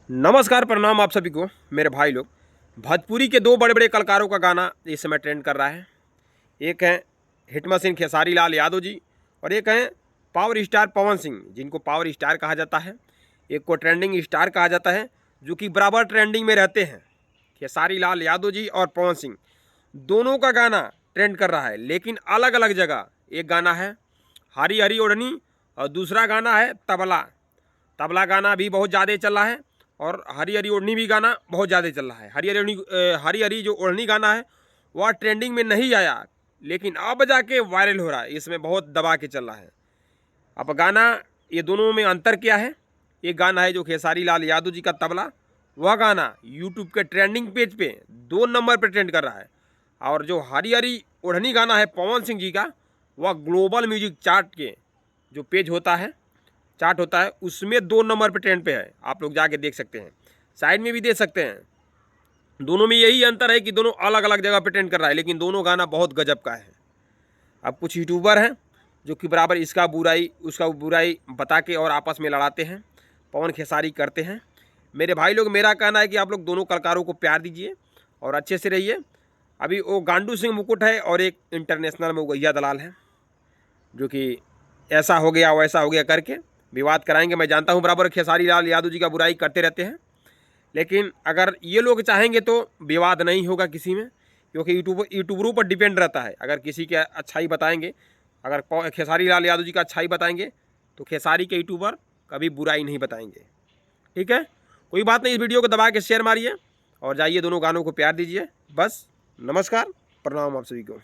नमस्कार, प्रणाम आप सभी को मेरे भाई लोग। भोजपुरी के दो बड़े बड़े कलाकारों का गाना इस समय ट्रेंड कर रहा है। एक है हिट मशीन खेसारी लाल यादव जी और एक हैं पावर स्टार पवन सिंह, जिनको पावर स्टार कहा जाता है, एक को ट्रेंडिंग स्टार कहा जाता है, जो कि बराबर ट्रेंडिंग में रहते हैं। खेसारी लाल यादव जी और पवन सिंह दोनों का गाना ट्रेंड कर रहा है, लेकिन अलग अलग जगह। एक गाना है हरी हरी ओढ़नी और दूसरा गाना है तबला। तबला गाना भी बहुत ज़्यादा चल रहा है और हरी हरी ओढ़नी भी गाना बहुत ज़्यादा चल रहा है। हरी हरी जो ओढ़नी गाना है वह ट्रेंडिंग में नहीं आया, लेकिन अब जाके वायरल हो रहा है, इसमें बहुत दबा के चल रहा है। अब गाना, ये दोनों में अंतर क्या है? एक गाना है जो खेसारी लाल यादव जी का तबला, वह गाना यूट्यूब के ट्रेंडिंग पेज पे 2 नंबर पर ट्रेंड कर रहा है। और जो हरी हरी ओढ़नी गाना है पवन सिंह जी का, वह ग्लोबल म्यूजिक चार्ट के जो पेज होता है, चार्ट होता है, उसमें 2 नंबर पे ट्रेंड पे है। आप लोग जाके देख सकते हैं, साइड में भी देख सकते हैं। दोनों में यही अंतर है कि दोनों अलग अलग जगह पे ट्रेंड कर रहा है, लेकिन दोनों गाना बहुत गजब का है। अब कुछ यूट्यूबर हैं जो कि बराबर इसका बुराई उसका बुराई बता के और आपस में लड़ाते हैं, पवन खेसारी करते हैं। मेरे भाई लोग, मेरा कहना है कि आप लोग दोनों कलाकारों को प्यार दीजिए और अच्छे से रहिए। अभी वो गांडू सिंह मुकुट है और एक इंटरनेशनल में वो गैया दलाल है, जो कि ऐसा हो गया वैसा हो गया करके विवाद कराएंगे। मैं जानता हूं बराबर खेसारी लाल यादव जी का बुराई करते रहते हैं, लेकिन अगर ये लोग चाहेंगे तो विवाद नहीं होगा किसी में, क्योंकि यूट्यूबरों पर डिपेंड रहता है। अगर किसी की अच्छाई बताएंगे, अगर खेसारी लाल यादव जी का अच्छाई बताएंगे, तो खेसारी के यूट्यूबर कभी बुराई नहीं बताएंगे। ठीक है, कोई बात नहीं। इस वीडियो को दबा के शेयर मारिए और जाइए दोनों गानों को प्यार दीजिए। बस, नमस्कार, प्रणाम आप सभी को।